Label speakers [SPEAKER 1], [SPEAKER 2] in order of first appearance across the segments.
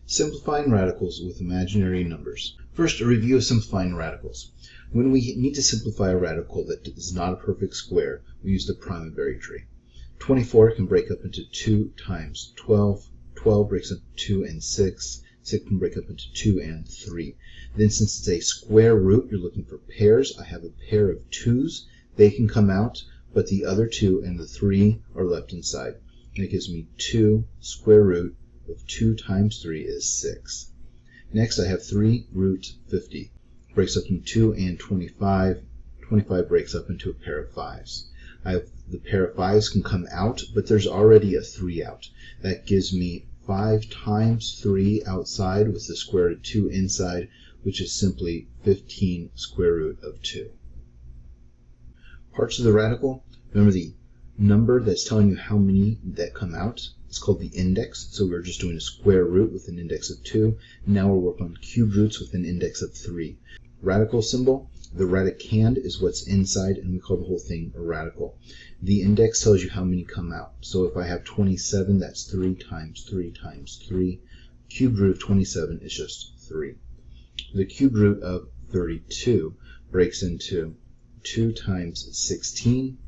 [SPEAKER 1] Simplifying radicals with imaginary numbers. First, a review of simplifying radicals. When we need to simplify a radical that is not a perfect square, we use the primary tree. 24 can break up into 2 times 12. 12 breaks up into 2 and 6. 6 can break up into 2 and 3. Then since it's a square root, you're looking for pairs. I have a pair of 2's. They can come out, but the other 2 and the 3 are left inside. And it gives me 2 square root of 2 times 3 is 6. Next, I have 3 root 50. Breaks up into 2 and 25. 25 breaks up into a pair of 5's. I have the pair of 5's can come out, but there's already a 3 out. That gives me 5 times 3 outside with the square root of 2 inside, which is simply 15 square root of 2. Parts of the radical. Remember the number that's telling you how many that come out. It's called the index. So we're just doing a square root with an index of 2. Now we're working on cube roots with an index of 3. Radical symbol. The radicand is what's inside, and we call the whole thing a radical. The index tells you how many come out. So if I have 27, that's 3 times 3 times 3. Cube root of 27 is just 3. The cube root of 32 breaks into 2 times 16,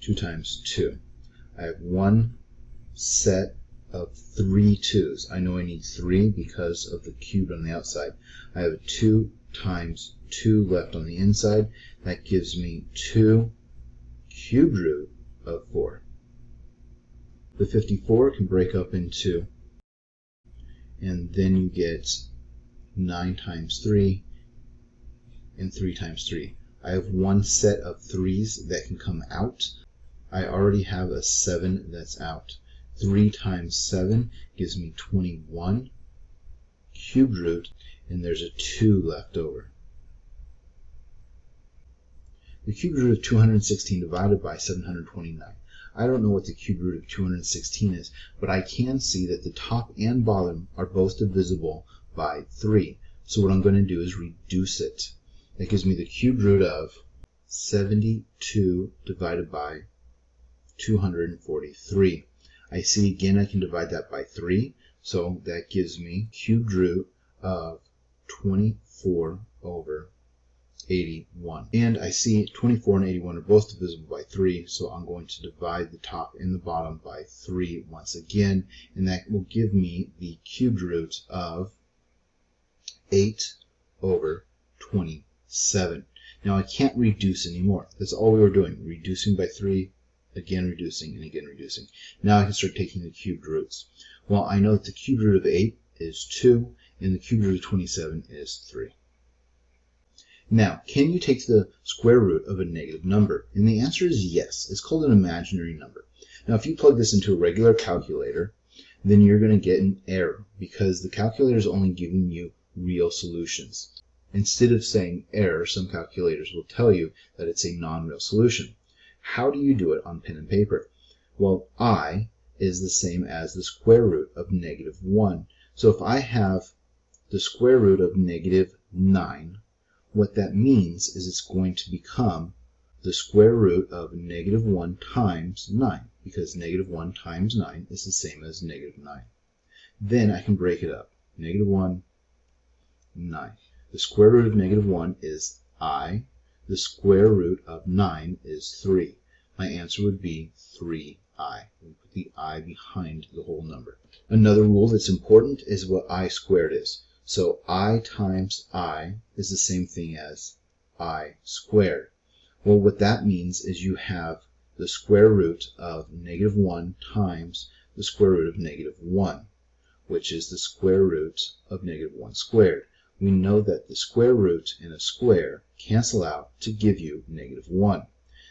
[SPEAKER 1] 2 times 2. I have one set of 3 2's. I know I need 3 because of the cube on the outside. I have a 2 times 2 left on the inside. That gives me 2 cube root of 4. The 54 can break up into, and then you get 9 times 3 and 3 times 3. I have one set of 3's that can come out. I already have a 7 that's out. 3 times 7 gives me 21 cube root, and there's a 2 left over. The cube root of 216 divided by 729. I don't know what the cube root of 216 is, but I can see that the top and bottom are both divisible by 3. So what I'm going to do is reduce it. That gives me the cube root of 72 divided by 243. I see again I can divide that by 3, so that gives me cube root of 24 over 81. And I see 24 and 81 are both divisible by 3, so I'm going to divide the top and the bottom by 3 once again, and that will give me the cube root of 8 over 27. Now I can't reduce anymore. That's all we were doing, reducing by 3, again reducing, and again reducing. Now I can start taking the cubed roots. Well, I know that the cube root of 8 is 2, and the cube root of 27 is 3. Now, can you take the square root of a negative number? And the answer is yes. It's called an imaginary number. Now, if you plug this into a regular calculator, then you're going to get an error because the calculator is only giving you real solutions. Instead of saying error, some calculators will tell you that it's a non-real solution. How do you do it on pen and paper? Well, I is the same as the square root of negative 1. So if I have the square root of negative 9, what that means is it's going to become the square root of negative 1 times 9, because negative 1 times 9 is the same as negative 9. Then I can break it up. Negative 1, 9. The square root of negative 1 is I. The square root of 9 is 3. My answer would be 3i. We put the I behind the whole number. Another rule that's important is what I squared is. So I times I is the same thing as I squared. Well, what that means is you have the square root of negative 1 times the square root of negative 1, which is the square root of negative 1 squared. We know that the square root and a square cancel out to give you negative 1.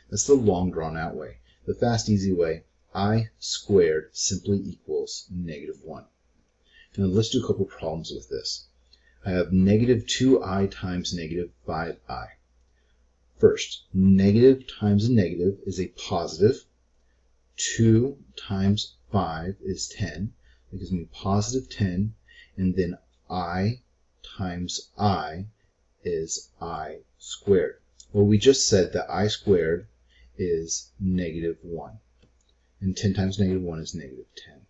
[SPEAKER 1] That's the long drawn out way. The fast, easy way, I squared simply equals negative 1. Now let's do a couple problems with this. I have negative 2i times negative 5i. First, negative times a negative is a positive. 2 times 5 is 10. That gives me positive 10. And then I times I is I squared. Well, we just said that I squared is negative 1. And 10 times negative 1 is negative 10.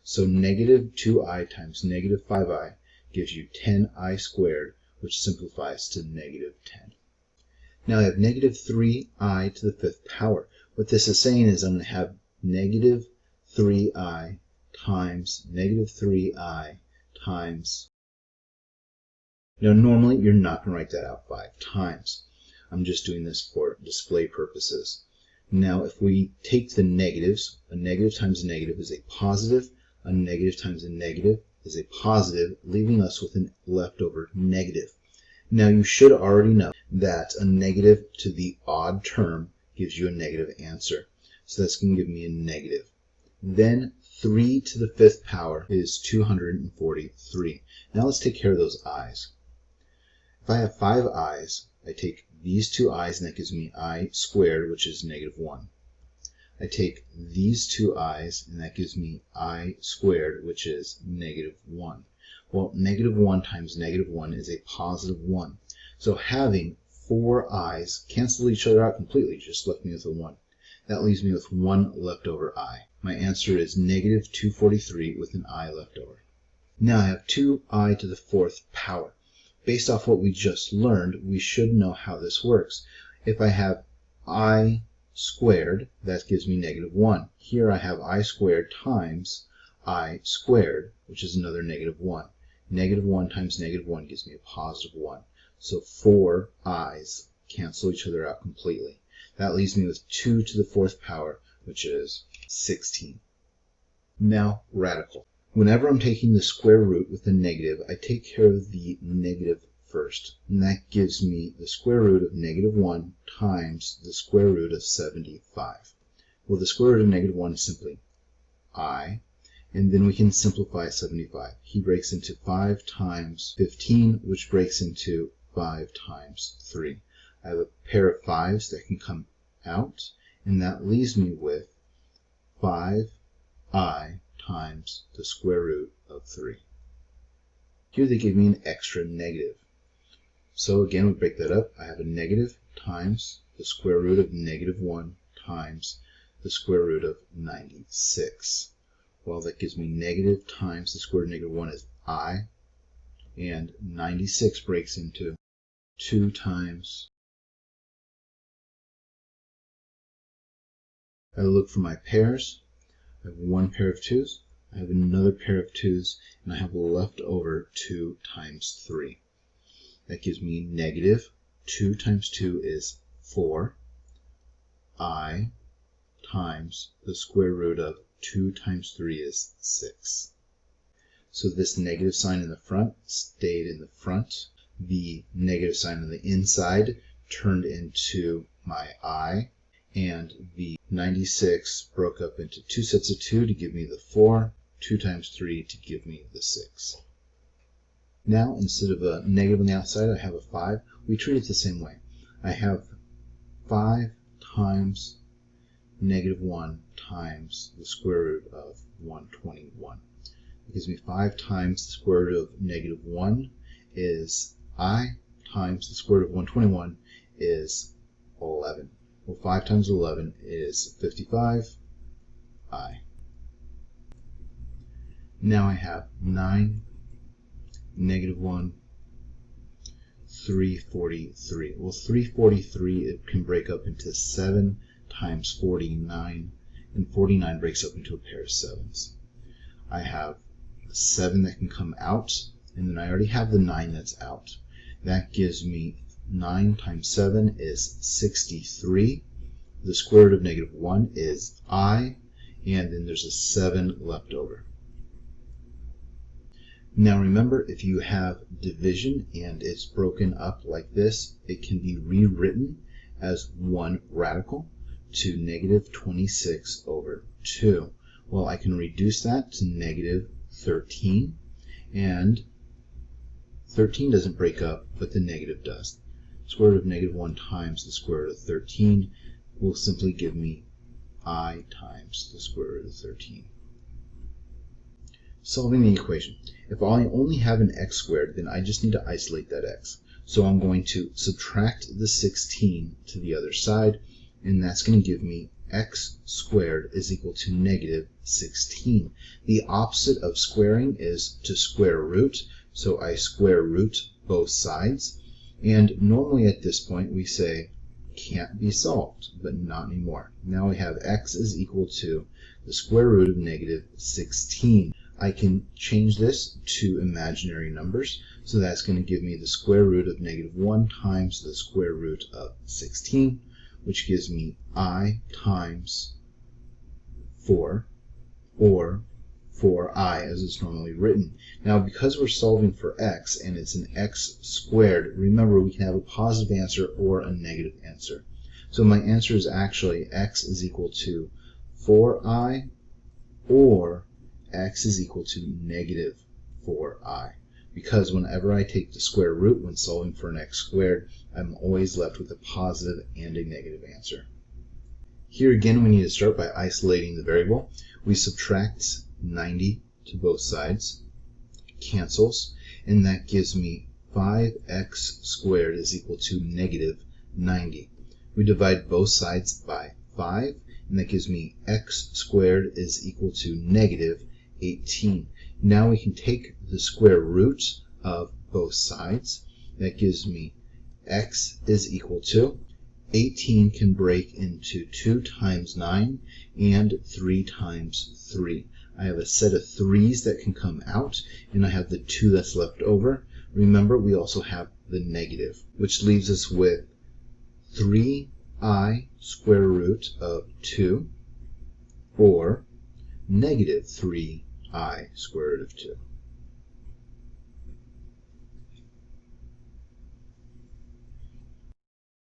[SPEAKER 1] So negative 2i times negative 5i gives you 10i squared, which simplifies to negative 10. Now I have negative 3i to the fifth power. What this is saying is I'm going to have negative 3i times negative 3i times. Now normally you're not going to write that out 5 times. I'm just doing this for display purposes. Now if we take the negatives, a negative times a negative is a positive, a negative times a negative is a positive, leaving us with a leftover negative. Now you should already know that a negative to the odd term gives you a negative answer. So that's going to give me a negative. Then 3 to the fifth power is 243. Now let's take care of those i's. If I have 5 i's, I take these 2 i's and that gives me I squared, which is negative 1. I take these 2 i's and that gives me I squared, which is negative 1. Well, negative 1 times negative 1 is a positive 1. So having 4 i's cancel each other out completely, just left me with a 1. That leaves me with 1 leftover I. My answer is negative 243 with an I left over. Now I have 2i to the fourth power. Based off what we just learned, we should know how this works. If I have I squared, that gives me negative 1. Here I have I squared times I squared, which is another negative 1. Negative 1 times negative 1 gives me a positive 1. So 4 i's cancel each other out completely. That leaves me with 2 to the fourth power, which is 16. Now, radical. Whenever I'm taking the square root with a negative, I take care of the negative first. And that gives me the square root of negative 1 times the square root of 75. Well, the square root of negative 1 is simply I. And then we can simplify 75. He breaks into 5 times 15, which breaks into 5 times 3. I have a pair of 5s that can come out, and that leaves me with 5i times the square root of 3. Here they give me an extra negative. So again, we break that up. I have a negative times the square root of negative 1 times the square root of 96. Well, that gives me negative times the square root of negative 1 is I, and 96 breaks into 2 times. I look for my pairs. I have one pair of 2's, I have another pair of 2's, and I have left over 2 times 3. That gives me negative 2 times 2 is 4. I times the square root of 2 times 3 is 6. So this negative sign in the front stayed in the front. The negative sign on the inside turned into my I, and the 96 broke up into 2 sets of 2 to give me the 4, 2 times 3 to give me the 6. Now, instead of a negative on the outside, I have a 5. We treat it the same way. I have 5 times negative 1 times the square root of 121. It gives me 5 times the square root of negative 1 is I, times the square root of 121 is 11. Well, 5 times 11 is 55, I. Now I have 9, negative 1, 343. Well, 343, it can break up into 7 times 49, and 49 breaks up into a pair of 7's. I have 7 that can come out, and then I already have the 9 that's out. That gives me 9 times 7 is 63. The square root of negative 1 is I, and then there's a 7 left over. Now remember, if you have division and it's broken up like this, it can be rewritten as 1 radical to negative 26 over 2. Well, I can reduce that to negative 13, and 13 doesn't break up, but the negative does. Square root of negative 1 times the square root of 13 will simply give me I times the square root of 13. Solving the equation. If I only have an x squared, then I just need to isolate that x. So I'm going to subtract the 16 to the other side, and that's going to give me x squared is equal to negative 16. The opposite of squaring is to square root, so I square root both sides. And normally at this point we say can't be solved, but not anymore. Now we have x is equal to the square root of negative 16. I can change this to imaginary numbers, so that's going to give me the square root of negative 1 times the square root of 16, which gives me I times 4, or 4i as it's normally written. Now because we're solving for x and it's an x squared, remember we can have a positive answer or a negative answer. So my answer is actually x is equal to 4i or x is equal to negative 4i. Because whenever I take the square root when solving for an x squared, I'm always left with a positive and a negative answer. Here again we need to start by isolating the variable. We subtract 90 to both sides, cancels, and that gives me 5x squared is equal to negative 90. We divide both sides by 5, and that gives me x squared is equal to negative 18. Now we can take the square root of both sides. That gives me x is equal to 18 can break into 2 times 9 and 3 times 3. I have a set of 3's that can come out, and I have the 2 that's left over. Remember, we also have the negative, which leaves us with 3i square root of 2, or negative 3i square root of 2.